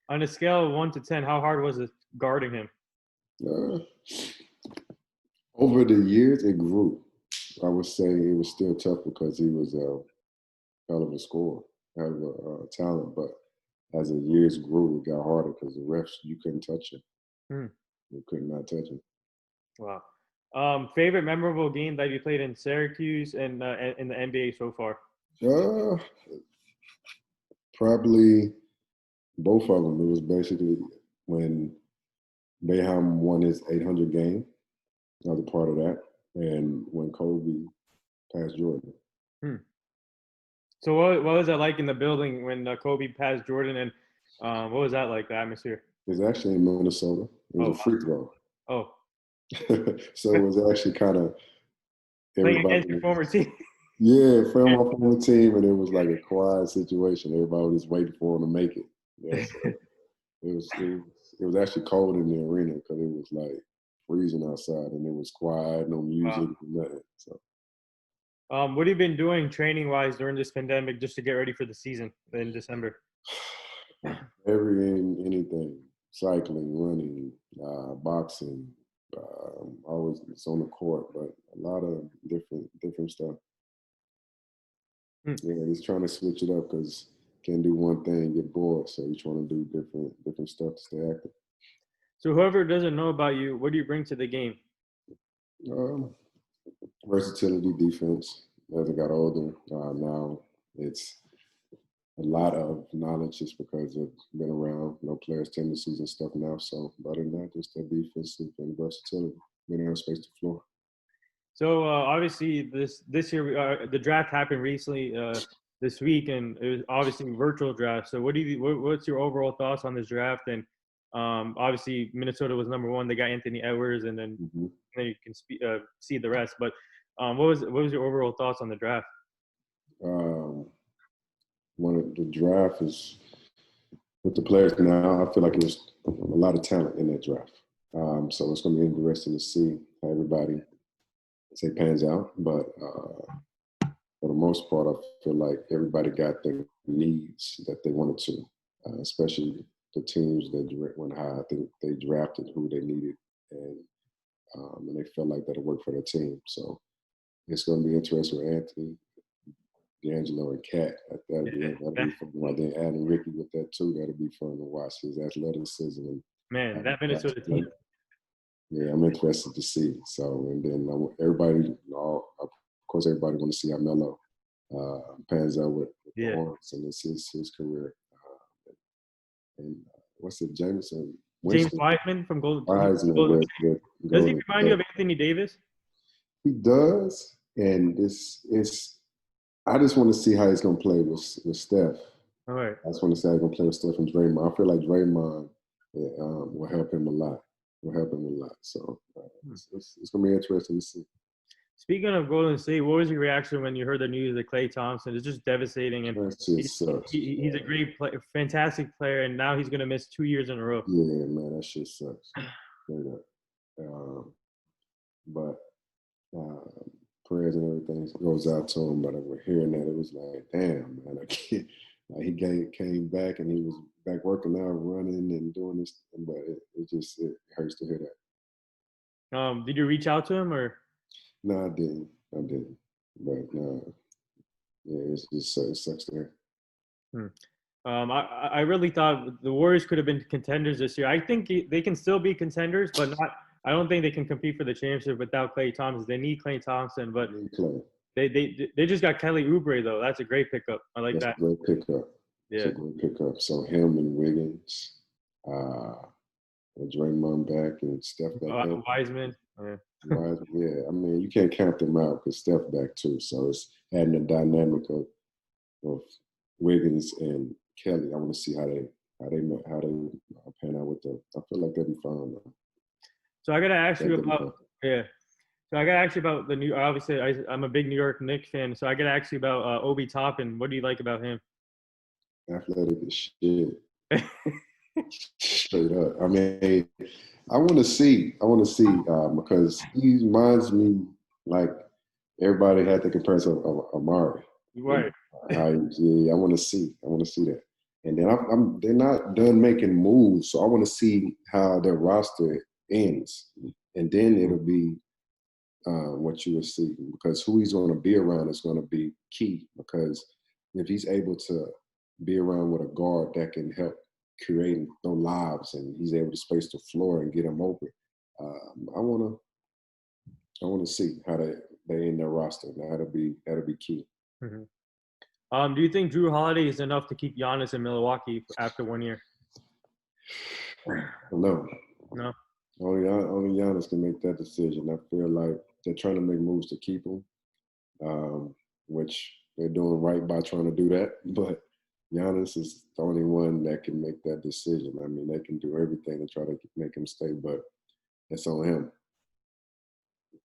Speaker 1: On a scale of 1 to 10, how hard was it guarding him?
Speaker 2: Over the years, it grew. I would say it was still tough because he was a hell of a scorer, hell of a talent. But as the years grew, it got harder because the refs, you couldn't touch him. You could not touch him.
Speaker 1: Wow. Favorite memorable game that you played in Syracuse and in the NBA so far?
Speaker 2: Probably both of them. It was basically when Boeheim won his 800 game. I was a part of that. And when Kobe passed Jordan.
Speaker 1: So what was that like in the building when Kobe passed Jordan, and what was that like, the atmosphere?
Speaker 2: It was actually in Minnesota. It was a free throw.
Speaker 1: Oh.
Speaker 2: So it was actually kind of
Speaker 1: playing against your former team.
Speaker 2: Yeah, from my former team, and it was like a quiet situation. Everybody was just waiting for him to make it. Yeah, so it was actually cold in the arena because it was like freezing outside, and it was quiet, no music, nothing. So.
Speaker 1: What have you been doing training-wise during this pandemic just to get ready for the season in December?
Speaker 2: Anything, cycling, running, boxing. Always it's on the court, but a lot of different stuff. Yeah, he's trying to switch it up because can't do one thing, get bored. So he's trying to do different stuff to stay active.
Speaker 1: So whoever doesn't know about you, what do you bring to the game?
Speaker 2: Versatility, defense. As I got older, now it's a lot of knowledge just because I've been around, players' tendencies and stuff now. So other than that, just that defensive and versatility, being able to space the floor.
Speaker 1: So obviously this year the draft happened recently this week, and it was obviously virtual draft. So what's your overall thoughts on this draft? And obviously Minnesota was number one. They got Anthony Edwards, and then then you can see the rest. But what was your overall thoughts on the draft?
Speaker 2: Um, One of the draft is with the players now. I feel like there's a lot of talent in that draft. So it's going to be interesting to see how everybody pans out. But for the most part, I feel like everybody got the needs that they wanted to, especially the teams that went high. I think they drafted who they needed, and they felt like that'll work for their team. So it's going to be interesting with Anthony, D'Angelo, and Cat. That'll be fun. Like then adding Ricky with that too. That'll be fun to watch his athleticism. And
Speaker 1: Man, that Minnesota team.
Speaker 2: Yeah, I'm interested to see. So, and then everybody, of course, everybody want to see how Melo pans out with the Hornets, and it's his career. And what's it, Jameson?
Speaker 1: James Wiseman from Golden
Speaker 2: State.
Speaker 1: Does he remind you of Anthony Davis?
Speaker 2: He does, and I just want to see how he's going to play with Steph.
Speaker 1: All right.
Speaker 2: I just want to see how he's going to play with Steph and Draymond. I feel like Draymond will help him a lot. So it's going to be interesting to see.
Speaker 1: Speaking of Golden State, what was your reaction when you heard the news that Klay Thompson is just devastating? And he's a great player, fantastic player, and now he's going to miss 2 years in a row.
Speaker 2: Yeah, man, that shit sucks. But prayers and everything goes out to him. But we're hearing that, it was like, damn, man, I can't. Like he came back and he was back working out, running and doing this, but it hurts to hear that.
Speaker 1: Did you reach out to him or?
Speaker 2: No, I didn't. But no, yeah, it sucks to hear.
Speaker 1: I really thought the Warriors could have been contenders this year. I think they can still be contenders, but not. I don't think they can compete for the championship without Klay Thompson. They need Klay Thompson, but they just got Kelly Oubre though. That's a great pickup. I like that.
Speaker 2: A great pickup.
Speaker 1: Yeah,
Speaker 2: it's a great pickup. So him and Wiggins, Draymond back and Steph back.
Speaker 1: Wiseman.
Speaker 2: Yeah, I mean you can't count them out because Steph back too. So it's adding the dynamic of Wiggins and Kelly. I want to see how they pan out with them. I feel like they'll be fine though.
Speaker 1: So I gotta ask you about So I gotta ask you about the new. Obviously, I'm a big New York Knicks fan. So I gotta ask you about Obi Toppin. What do you like about him?
Speaker 2: Athletic as shit. Straight up. I mean, I want to see because he reminds me like everybody had the comparison of Amari.
Speaker 1: Right.
Speaker 2: I want to see that. And then they're not done making moves, so I want to see how their roster ends, and then it'll be what you will see, because who he's going to be around is going to be key. Because if he's able to be around with a guard that can help create those lives, and he's able to space the floor and get them open, I want to see how they end their roster. That'll be key.
Speaker 1: Mm-hmm. Do you think Drew Holiday is enough to keep Giannis in Milwaukee after 1 year?
Speaker 2: No. Only Giannis can make that decision. I feel like they're trying to make moves to keep him, which they're doing right by trying to do that. But Giannis is the only one that can make that decision. I mean, they can do everything to try to make him stay, but it's on him.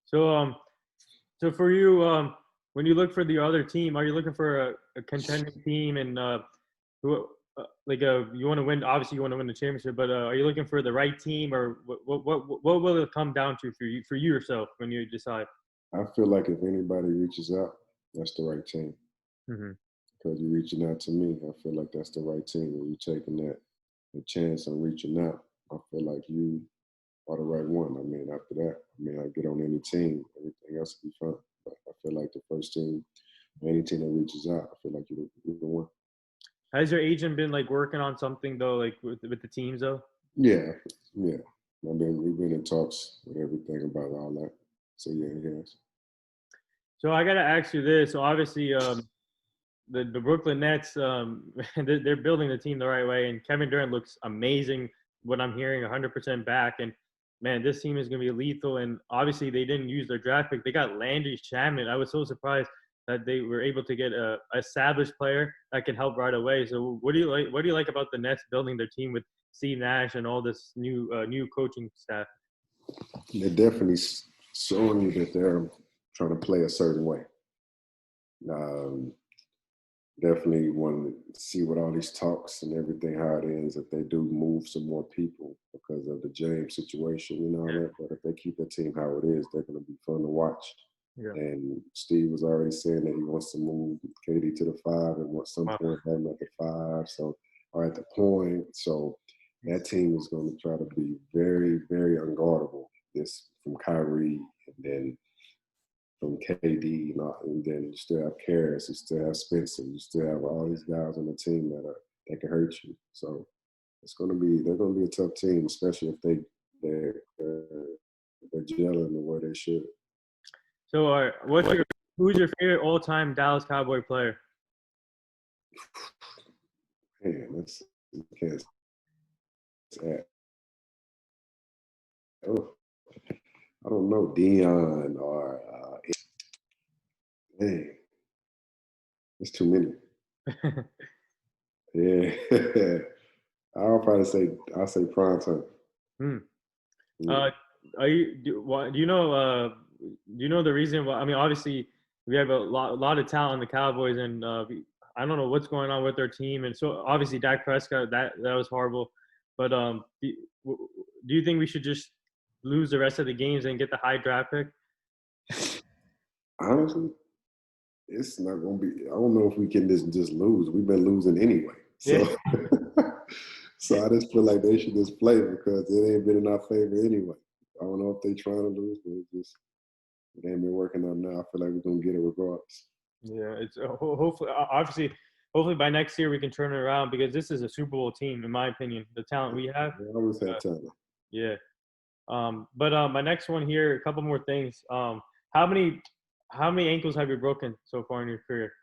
Speaker 1: So for you, when you look for the other team, are you looking for a contending team and you want to win? Obviously, you want to win the championship, but are you looking for the right team, or what will it come down to for you yourself when you decide?
Speaker 2: I feel like if anybody reaches out, that's the right team.
Speaker 1: Mm-hmm.
Speaker 2: Because you're reaching out to me, I feel like that's the right team. When you're taking the chance on reaching out, I feel like you are the right one. I mean, after that, I get on any team, everything else will be fun. But I feel like the first team, any team that reaches out, I feel like you're the one.
Speaker 1: Has your agent been working on something though, with the teams though?
Speaker 2: Yeah. We've been in talks with everything about all that. So yeah, he has.
Speaker 1: So I gotta ask you this. So obviously, the Brooklyn Nets, they're building the team the right way, and Kevin Durant looks amazing. What I'm hearing, 100% back, and man, this team is gonna be lethal. And obviously, they didn't use their draft pick. They got Landry Shamet. I was so surprised that they were able to get a established player that can help right away. So what do you like? What do you like about the Nets building their team with Steve Nash and all this new coaching staff?
Speaker 2: They're definitely showing you that they're trying to play a certain way. Definitely want to see what all these talks and everything, how it ends, if they do move some more people because of the James situation, you know that. But if they keep the team how it is, they're going to be fun to watch.
Speaker 1: Yeah.
Speaker 2: And Steve was already saying that he wants to move KD to the 5 and at some
Speaker 1: Wow.
Speaker 2: point have him at the 5, so or at the point. So that team is going to try to be very, very unguardable. This from Kyrie, and then from KD, and then you still have Karras, you still have Spencer, you still have all these guys on the team that can hurt you. So they're going to be a tough team, especially if they're gelling the way they should.
Speaker 1: So, who's your favorite all-time Dallas Cowboy player?
Speaker 2: Man, that's can't. Oh, I don't know, Dion or man, there's too many. Yeah, I'll say prime time.
Speaker 1: Yeah. Do you know the reason why? I mean, obviously we have a lot of talent in the Cowboys, and I don't know what's going on with their team. And so obviously Dak Prescott, that was horrible. But do you think we should just lose the rest of the games and get the high draft pick?
Speaker 2: Honestly, it's not going to be. I don't know if we can just lose. We've been losing anyway. So, yeah. So I just feel like they should just play because it ain't been in our favor anyway. I don't know if they're trying to lose, but it ain't been working out now. I feel like we're going to get it regardless.
Speaker 1: Yeah, it's hopefully by next year we can turn it around because this is a Super Bowl team, in my opinion. The talent we have.
Speaker 2: We always have talent.
Speaker 1: Yeah. But my next one here, a couple more things. How many ankles have you broken so far in your career?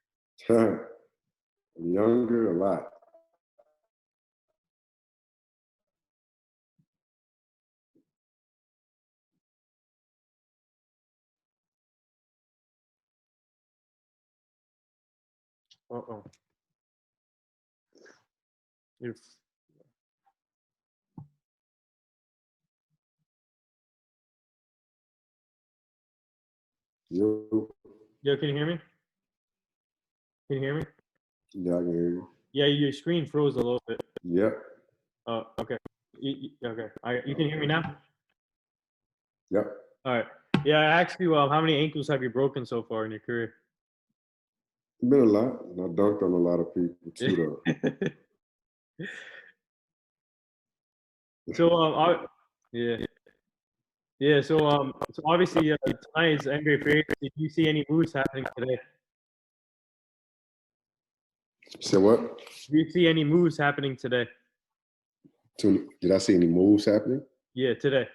Speaker 2: Younger, a lot.
Speaker 1: Uh-oh.
Speaker 2: Yo,
Speaker 1: can you hear me? Can you hear me?
Speaker 2: Yeah, I can hear you.
Speaker 1: Yeah, your screen froze a little bit.
Speaker 2: Yep.
Speaker 1: Oh, okay. Okay. You can hear me now?
Speaker 2: Yep.
Speaker 1: All right. Yeah, I asked you how many ankles have you broken so far in your career?
Speaker 2: It's been a lot. And I dunked on a lot of people too, though.
Speaker 1: So, yeah. So obviously tonight is NBA free agency. Did you see any moves happening today?
Speaker 2: Say what?
Speaker 1: Do you see any moves happening today?
Speaker 2: Did I see any moves happening?
Speaker 1: Yeah, today.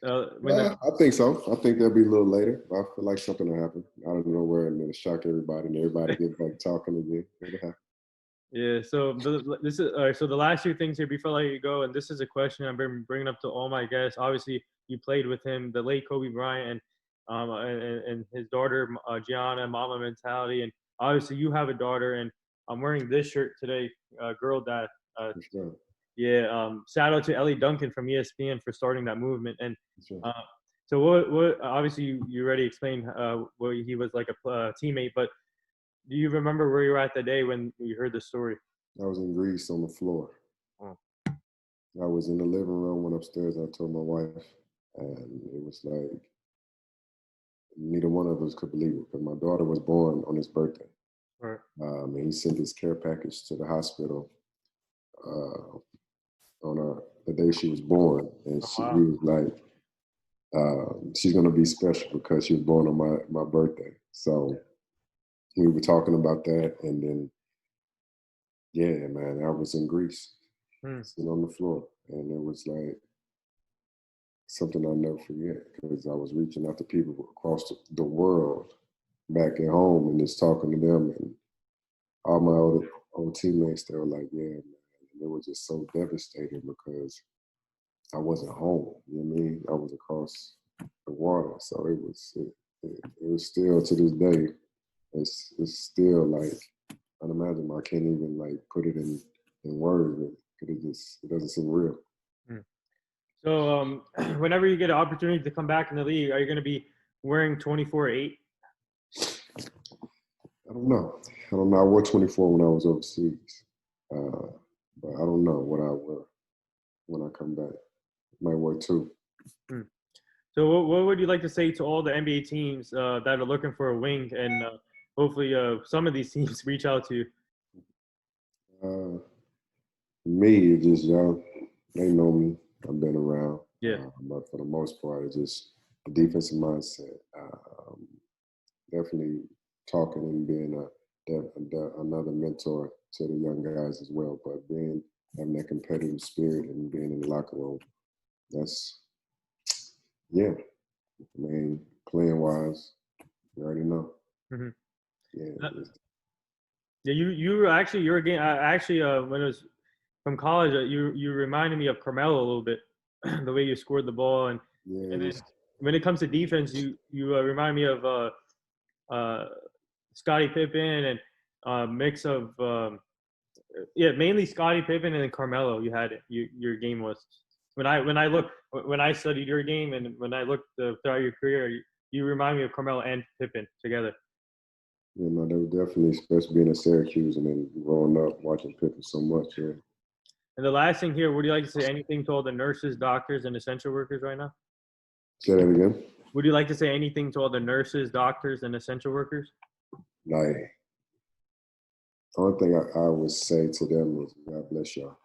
Speaker 2: I think so. I think they'll be a little later. I feel like something will happen out of nowhere and it'll shock everybody and everybody get back talking again. It'll happen.
Speaker 1: Yeah. So this is so the last few things here before I let you go, and this is a question I've been bringing up to all my guests. Obviously, you played with him, the late Kobe Bryant, and his daughter Gianna, Mama Mentality, and obviously you have a daughter, and I'm wearing this shirt today, Girl Dad.
Speaker 2: Sure.
Speaker 1: Yeah. Shout out to Ellie Duncan from ESPN for starting that movement, and
Speaker 2: Sure.
Speaker 1: so what? Obviously, you already explained well, he was like a teammate, but do you remember where you were at the day when you heard the story?
Speaker 2: I was in Greece on the floor.
Speaker 1: Oh.
Speaker 2: I was in the living room, went upstairs, I told my wife, and it was like neither one of us could believe it because my daughter was born on his birthday.
Speaker 1: Right.
Speaker 2: And he sent his care package to the hospital on the day she was born. And he was like, she's going to be special because she was born on my birthday. So we were talking about that. And then, yeah, man, I was in Greece, sitting on the floor. And it was like something I'll never forget because I was reaching out to people across the world back at home and just talking to them. And all my old teammates, they were like, yeah, man. And it was just so devastating because I wasn't home. You know what I mean? I was across the water. So it was still to this day, it's still like unimaginable. I can't even like put it in words because it doesn't seem real.
Speaker 1: So whenever you get an opportunity to come back in the league, are you going to be wearing 24/8?
Speaker 2: I don't know. I wore 24 when I was overseas, but I don't know what I wear when I come back. Might wear 2.
Speaker 1: So what would you like to say to all the NBA teams that are looking for a wing, and hopefully some of these teams reach out to you?
Speaker 2: Me, it's just y'all. They know me. I've been around.
Speaker 1: Yeah.
Speaker 2: But for the most part, it's just the defensive mindset. Definitely talking and being another mentor to the young guys as well. But having that competitive spirit and being in the locker room, that's, yeah. I mean, playing wise, you already know.
Speaker 1: Mm-hmm.
Speaker 2: Yeah.
Speaker 1: Yeah, you were actually your game. Actually, when it was from college, you reminded me of Carmelo a little bit, the way you scored the ball, and then when it comes to defense, you remind me of Scottie Pippen and mix of mainly Scottie Pippen and then Carmelo. You had it. Your game was when I studied your game and when I looked throughout your career, you remind me of Carmelo and Pippen together.
Speaker 2: Yeah, no, that was definitely, especially being at Syracuse and then growing up watching Pippen so much. Yeah.
Speaker 1: And the last thing here, would you like to say anything to all the nurses, doctors, and essential workers right now?
Speaker 2: Say that again.
Speaker 1: Would you like to say anything to all the nurses, doctors, and essential workers?
Speaker 2: Like, the only thing I would say to them is God bless y'all.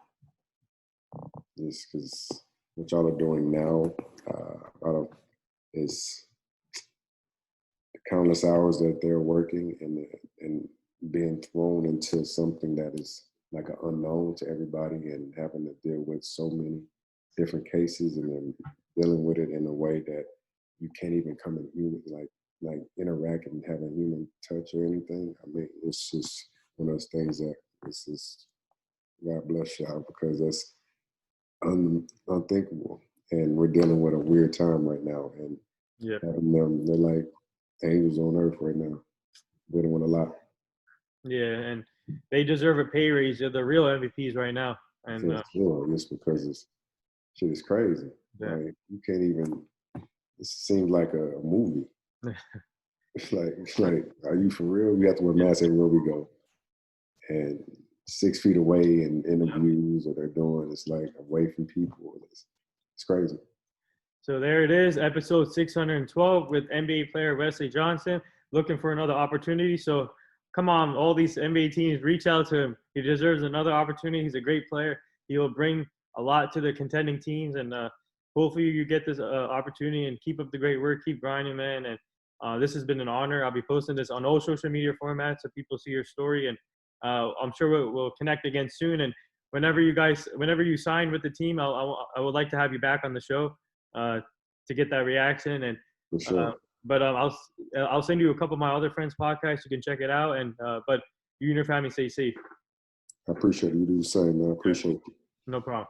Speaker 2: Just because what y'all are doing now, it's countless hours that they're working and being thrown into something that is like an unknown to everybody and having to deal with so many different cases and then dealing with it in a way that you can't even come in human like interact and have a human touch or anything. I mean, it's just one of those things that it's just God bless y'all because that's unthinkable. And we're dealing with a weird time right now. And having them, they're like angels on earth right now. We're doing a lot.
Speaker 1: Yeah, and they deserve a pay raise. They're the real MVPs right now. And
Speaker 2: for sure, just because shit is crazy.
Speaker 1: Yeah.
Speaker 2: Like you can't even. It seems like a movie. It's like, are you for real? We have to wear masks everywhere we go, and 6 feet away in interviews or they're doing. It's like away from people. It's crazy.
Speaker 1: So there it is, episode 612 with NBA player Wesley Johnson, looking for another opportunity. So come on, all these NBA teams, reach out to him. He deserves another opportunity. He's a great player. He will bring a lot to the contending teams, and hopefully you get this opportunity and keep up the great work. Keep grinding, man. And this has been an honor. I'll be posting this on all social media formats so people see your story, and I'm sure we'll connect again soon. And whenever you sign with the team, I would like to have you back on the show to get that reaction. And
Speaker 2: for sure.
Speaker 1: But I'll send you a couple of my other friends' podcasts. You can check it out. And but you and your family stay safe.
Speaker 2: I appreciate it. You do the same, man. I appreciate it.
Speaker 1: No problem.